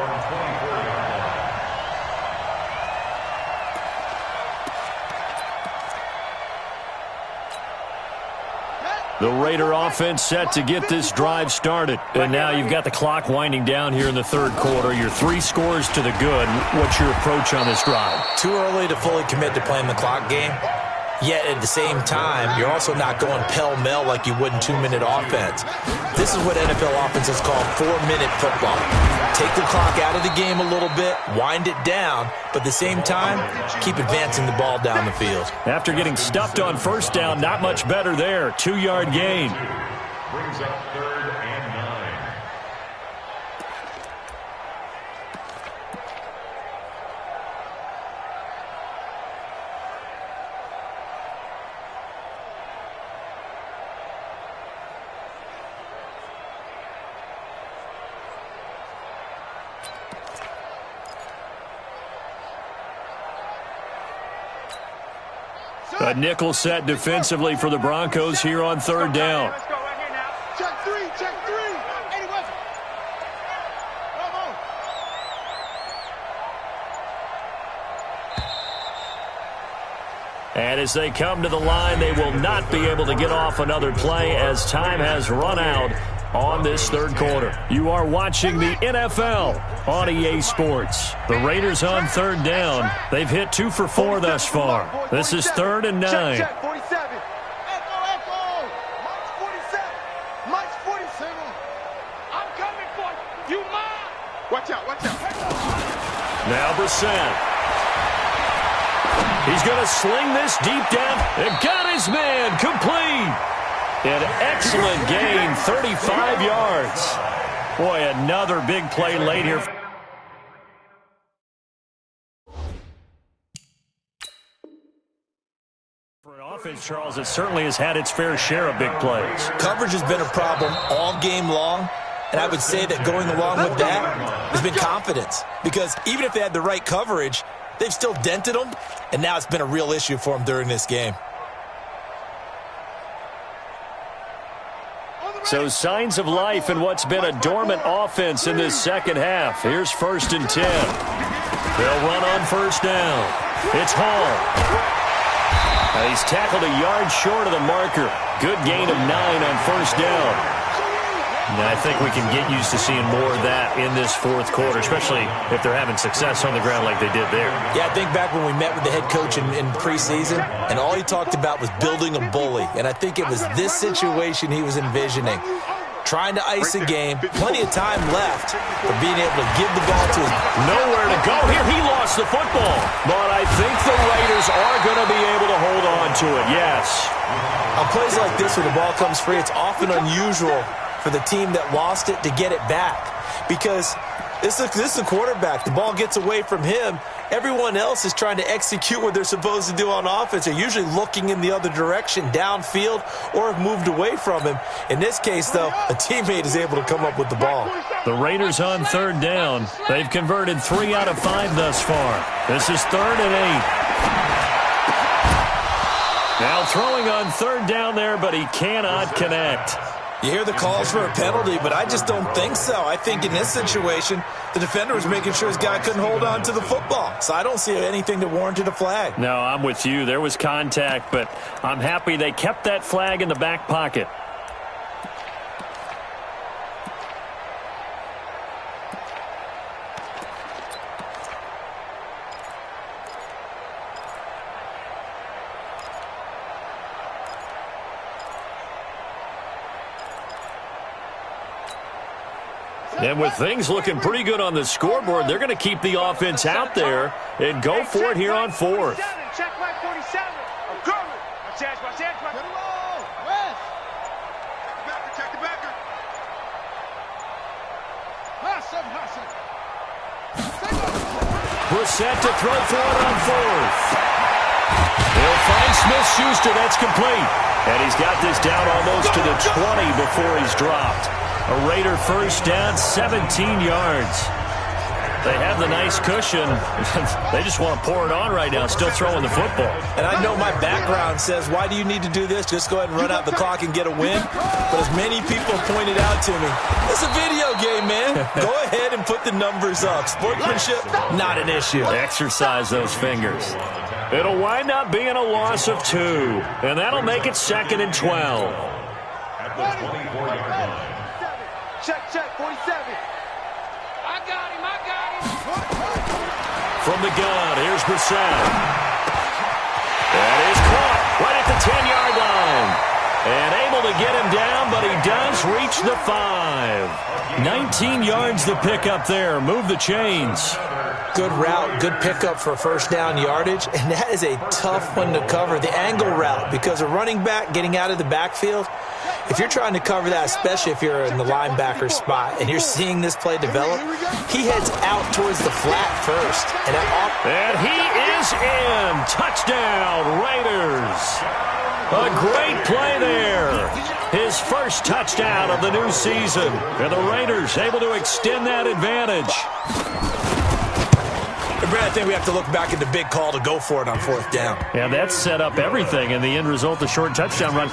The Raider offense set to get this drive started. And now you've got the clock winding down here in the third quarter. Your 3 scores to the good. What's your approach on this drive? Too early to fully commit to playing the clock game. Yet at the same time, you're also not going pell-mell like you would in 2-minute offense. This is what NFL offenses call 4-minute football. Take the clock out of the game a little bit, wind it down, but at the same time, keep advancing the ball down the field. After getting stuffed on first down, not much better there. 2-yard gain. Brings up 3rd and 9. A nickel set defensively for the Broncos here on 3rd down. Check 3, check 3. 80 West. Come on. And as they come to the line, they will not be able to get off another play as time has run out on this third quarter. You are watching the NFL on EA Sports. The Raiders on 3rd down. They've hit 2 for 4 thus far. This is 3rd and 9. Check 47. Echo. Mike's 47. Mike's 47. I'm coming for you. You mine. Watch out, watch out. Now Brissett. He's going to sling this deep down and got his man complete. An excellent gain, 35 yards. Boy, another big play late here. For an offense, Charles, it certainly has had its fair share of big plays. Coverage has been a problem all game long, and I would say that going along with that has been confidence. Because even if they had the right coverage, they've still dented them, and now it's been a real issue for them during this game. So signs of life in what's been a dormant offense in this second half. Here's 1st and 10. They'll run on 1st down. It's Hall. He's tackled a yard short of the marker. Good gain of 9 on 1st down. And I think we can get used to seeing more of that in this 4th quarter, especially if they're having success on the ground like they did there. Yeah, I think back when we met with the head coach in preseason, and all he talked about was building a bully. And I think it was this situation he was envisioning. Trying to ice a game, plenty of time left, but being able to give the ball to his... Nowhere to go here. He lost the football. But I think the Raiders are going to be able to hold on to it, yes. On plays like this where the ball comes free, it's often unusual for the team that lost it to get it back. Because this is the quarterback. The ball gets away from him. Everyone else is trying to execute what they're supposed to do on offense. They're usually looking in the other direction, downfield, or have moved away from him. In this case, though, a teammate is able to come up with the ball. The Raiders on 3rd down. They've converted 3 out of 5 thus far. This is 3rd and 8. Now throwing on 3rd down there, but he cannot connect. You hear the calls for a penalty, but I just don't think so. I think in this situation, the defender was making sure his guy couldn't hold on to the football. So I don't see anything that warranted a flag. No, I'm with you. There was contact, but I'm happy they kept that flag in the back pocket. And with things looking pretty good on the scoreboard, they're going to keep the offense out there and go for it here on fourth. Check right 47. I'm coming. Watch out. Get it low. West. Check the backer. Hassan. Brissett to throw for it on fourth. He'll find Smith-Schuster. That's complete. And he's got this down almost to the 20 before he's dropped. A Raider first down, 17 yards. They have the nice cushion. They just want to pour it on right now, still throwing the football. And I know my background says, why do you need to do this? Just go ahead and run out the clock and get a win. But as many people pointed out to me, it's a video game, man. Go ahead and put the numbers up. Sportsmanship, not an issue. Exercise those fingers. It'll wind up being a loss of 2, and that'll make it 2nd and 12. At the 24-yard line. Check, 47. I got him. From the gun, here's Brissett. That is caught right at the 10-yard line. And able to get him down, but he does reach the 5. 19 yards the pickup there. Move the chains. Good route, good pickup for first down yardage, and that is a tough one to cover, the angle route, because a running back getting out of the backfield, if you're trying to cover that, especially if you're in the linebacker spot and you're seeing this play develop, he heads out towards the flat first. And he is in. Touchdown, Raiders. A great play there. His first touchdown of the new season. And the Raiders able to extend that advantage. Brad, I think we have to look back at the big call to go for it on fourth down. Yeah, that set up everything, and the end result, the short touchdown run.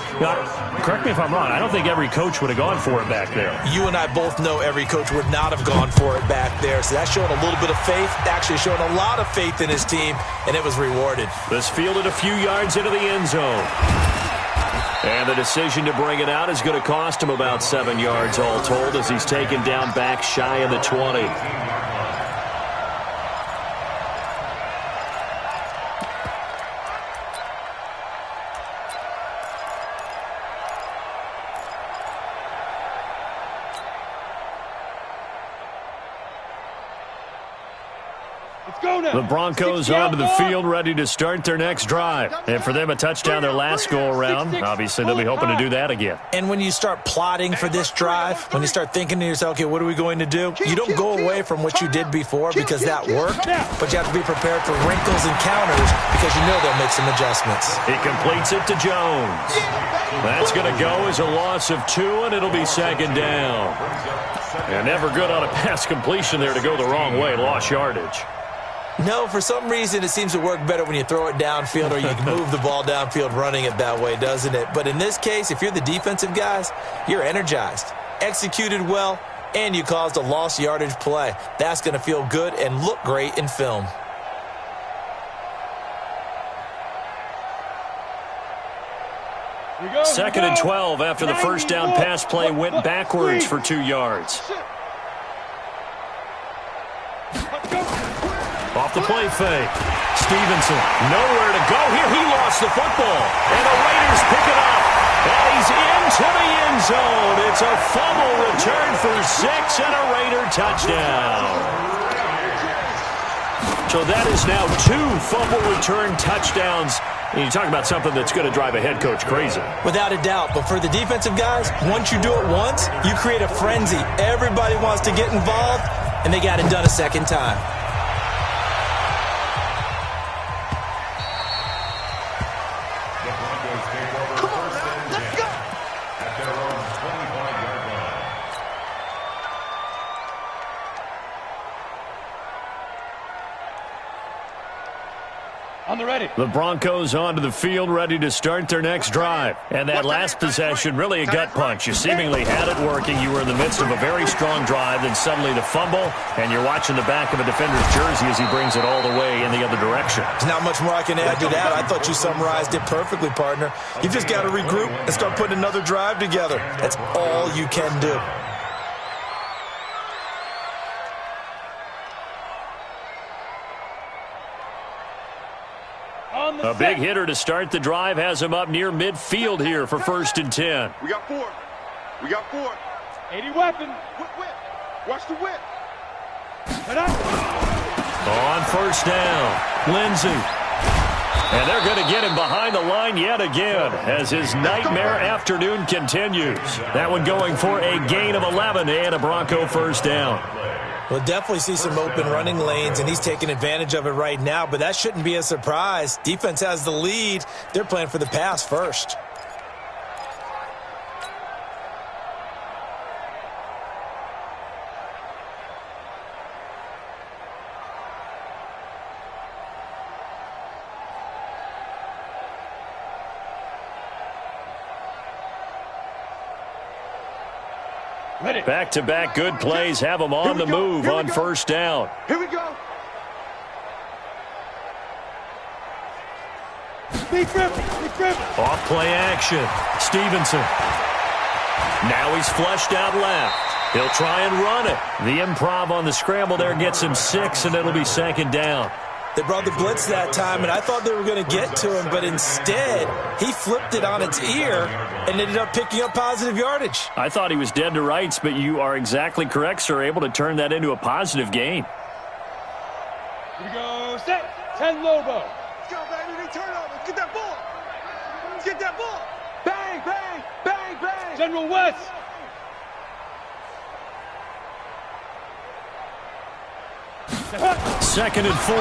Correct me if I'm wrong. I don't think every coach would have gone for it back there. You and I both know every coach would not have gone for it back there. So that's showing a little bit of faith, actually showing a lot of faith in his team, and it was rewarded. This fielded a few yards into the end zone. And the decision to bring it out is going to cost him about 7 yards all told as he's taken down back shy of the 20. The Broncos onto the field, ready to start their next drive. And for them, a touchdown their last go-around. Obviously, they'll be hoping to do that again. And when you start plotting for this drive, when you start thinking to yourself, okay, what are we going to do? You don't go away from what you did before because that worked, but you have to be prepared for wrinkles and counters because you know they'll make some adjustments. He completes it to Jones. That's going to go as a loss of 2, and it'll be 2nd down. And never good on a pass completion there to go the wrong way. Lost yardage. No, for some reason it seems to work better when you throw it downfield or you can move the ball downfield running it that way, doesn't it? But in this case, if you're the defensive guys, you're energized, executed well, and you caused a lost yardage play. That's going to feel good and look great in film. Second and 12 after the first down pass play went backwards for 2 yards. Off the play fake. Stevenson, nowhere to go here. He lost the football. And the Raiders pick it up. And he's into the end zone. It's a fumble return for 6 and a Raider touchdown. So that is now 2 fumble return touchdowns. And you talk about something that's going to drive a head coach crazy. Without a doubt. But for the defensive guys, once you do it once, you create a frenzy. Everybody wants to get involved, and they got it done a second time. The Broncos onto the field, ready to start their next drive. And that last possession, really a gut punch. You seemingly had it working. You were in the midst of a very strong drive, then suddenly the fumble, and you're watching the back of a defender's jersey as he brings it all the way in the other direction. There's not much more I can add to that. I thought you summarized it perfectly, partner. You just got to regroup and start putting another drive together. That's all you can do. A big hitter to start the drive has him up near midfield here for 1st and 10. We got 4. 80 weapon. Watch the whip. On first down, Lindsey. And they're going to get him behind the line yet again as his nightmare afternoon continues. That one going for a gain of 11 and a Bronco first down. We'll definitely see some open running lanes, and he's taking advantage of it right now, but that shouldn't be a surprise. Defense has the lead. They're playing for the pass first. Back-to-back good plays have them on the move on first down. Here we go. Off play action. Stevenson. Now he's flushed out left. He'll try and run it. The improv on the scramble there gets him 6, and it'll be second down. They brought the blitz that time, and I thought they were going to get to him, but instead, he flipped it on its ear and ended up picking up positive yardage. I thought he was dead to rights, but you are exactly correct, sir. Able to turn that into a positive gain. Here we go. Set. 10 Lobo. Let's go, baby. They turn over. Get that ball. Let's get that ball. Bang, bang, bang, bang. General West. Second and 4.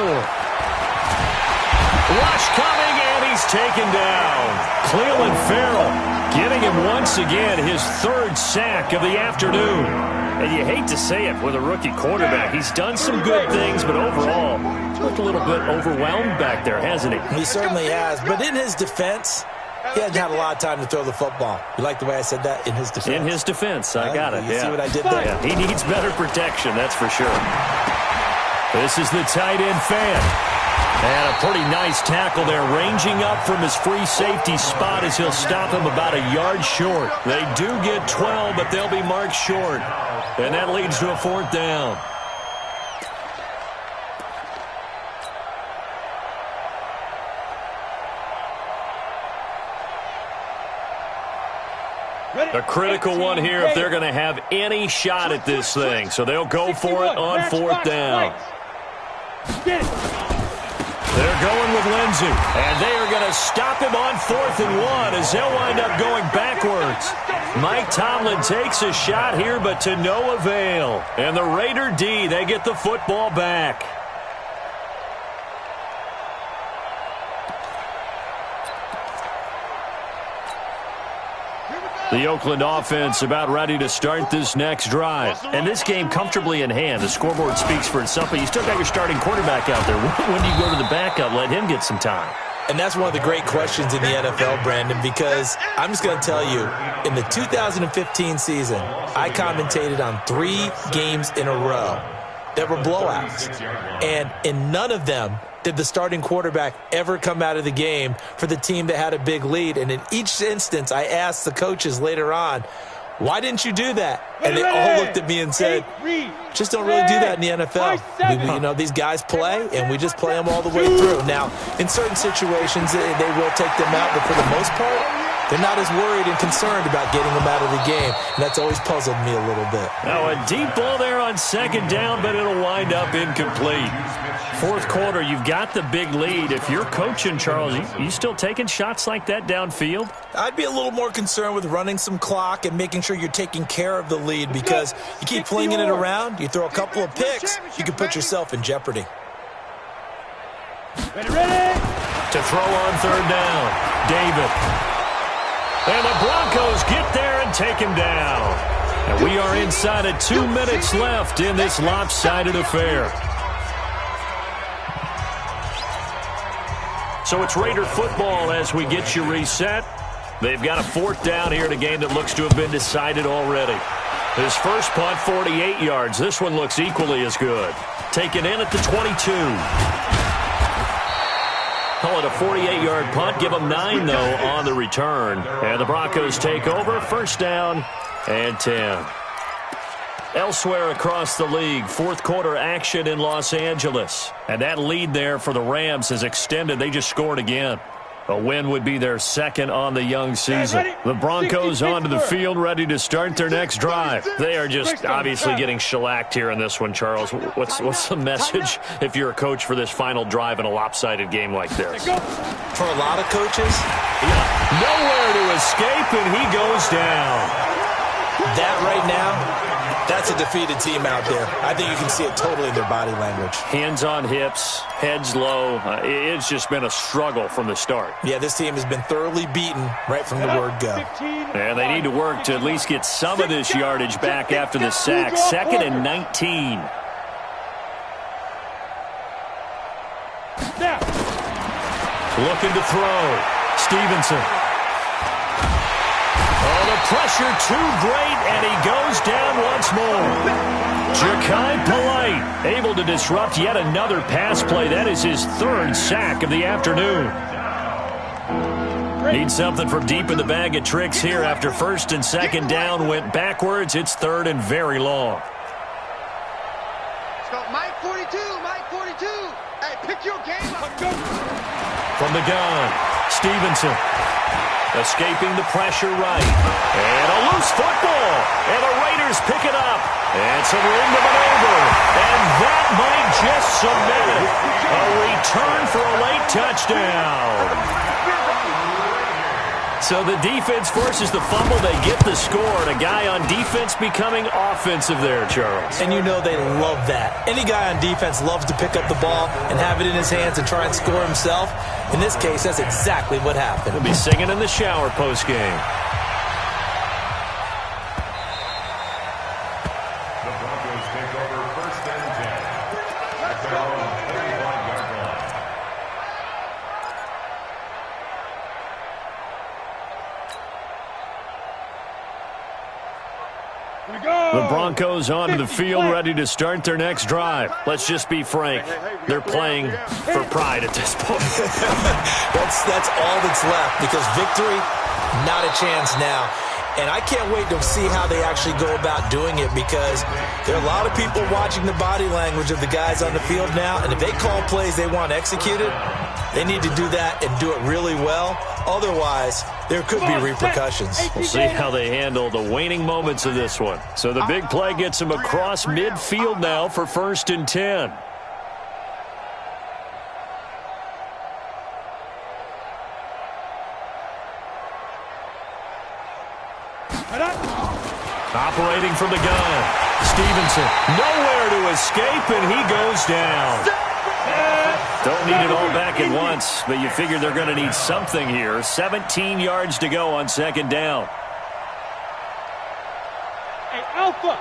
Rush coming, and he's taken down. Cleveland Farrell giving him once again his 3rd sack of the afternoon. And you hate to say it with a rookie quarterback. He's done some good things, but overall, looked a little bit overwhelmed back there, hasn't he? He certainly has, but in his defense, he hasn't had a lot of time to throw the football. You like the way I said that? In his defense. In his defense, I got it. You see what I did there? Yeah, he needs better protection, that's for sure. This is the tight end fan. And a pretty nice tackle there, ranging up from his free safety spot as he'll stop him about a yard short. They do get 12, but they'll be marked short. And that leads to a 4th down. A critical one here if they're going to have any shot at this thing. So they'll go for it on 4th down. They're going with Lindsey, and they are going to stop him on 4th and 1 as they'll wind up going backwards. Mike Tomlin takes a shot here, but to no avail. And the Raider D, they get the football back. The Oakland offense about ready to start this next drive. And this game comfortably in hand. The scoreboard speaks for itself, but you still got your starting quarterback out there. When do you go to the backup, let him get some time? And that's one of the great questions in the NFL, Brandon, because I'm just going to tell you, in the 2015 season, I commentated on 3 games in a row that were blowouts. And in none of them did the starting quarterback ever come out of the game for the team that had a big lead. And in each instance, I asked the coaches later on, why didn't you do that? And they all looked at me and said, just don't really do that in the NFL. You know, these guys play, and we just play them all the way through. Now, in certain situations, they will take them out, but for the most part, they're not as worried and concerned about getting them out of the game, and that's always puzzled me a little bit. Now, a deep ball there on 2nd down, but it'll wind up incomplete. 4th quarter, you've got the big lead. If you're coaching, Charles, you still taking shots like that downfield? I'd be a little more concerned with running some clock and making sure you're taking care of the lead, because you keep flinging it around, you throw a couple of picks, you can put yourself in jeopardy. Ready. To throw on 3rd down, David. And the Broncos get there and take him down. And we are inside of 2 minutes left in this lopsided affair. So it's Raider football as we get you reset. They've got a 4th down here in a game that looks to have been decided already. His first punt, 48 yards. This one looks equally as good. Taken in at the 22. Call it a 48-yard punt. Give them 9, though, on the return. And the Broncos take over. 1st down and 10. Elsewhere across the league, 4th quarter action in Los Angeles. And that lead there for the Rams is extended. They just scored again. A win would be their second on the young season. The Broncos onto the field, ready to start their next drive. They are just obviously getting shellacked here in this one, Charles. What's the message if you're a coach for this final drive in a lopsided game like this? For a lot of coaches, nowhere to escape, and he goes down. That right now, that's a defeated team out there. I think you can see it totally in their body language. Hands on hips, heads low. It's just been a struggle from the start. Yeah, this team has been thoroughly beaten right from the word go. And they need to work to at least get some of this yardage back after the sack. 2nd and 19. Looking to throw. Stevenson. Oh, the pressure too great, and he goes down once more. Ja'Kai Polite able to disrupt yet another pass play. That is his 3rd sack of the afternoon. Need something from deep in the bag of tricks here after 1st and 2nd down went backwards. It's 3rd and very long. Let's go, Mike 42, Mike 42. Hey, pick your game up. From the gun, Stevenson. Escaping the pressure right. And a loose football. And the Raiders pick it up. And some room to maneuver. And that might just cement it. A return for a late touchdown. So the defense forces the fumble. They get the score. And a guy on defense becoming offensive there, Charles. And you know they love that. Any guy on defense loves to pick up the ball and have it in his hands and try and score himself. In this case, that's exactly what happened. He'll be singing in the shower post-game. The Broncos take over 1st and 10 at their own 35-yard line. The Broncos onto the field, ready to start their next drive. Let's just be frank. They're playing for pride at this point. That's all that's left, because victory, not a chance now. And I can't wait to see how they actually go about doing it, because there are a lot of people watching the body language of the guys on the field now, and if they call plays they want executed, they need to do that and do it really well. Otherwise, there could be repercussions. We'll see how they handle the waning moments of this one. So the big play gets them across midfield now for 1st and 10. Operating from the gun. Stevenson, nowhere to escape, and he goes down. Don't need it all back at once, but you figure they're going to need something here. 17 yards to go on 2nd down. Hey, Alpha.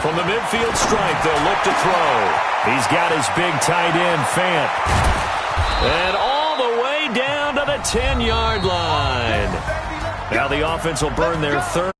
From the midfield stripe, they'll look to throw. He's got his big tight end, Fant. And all the way down to the 10-yard line. Now the offense will burn their 3rd.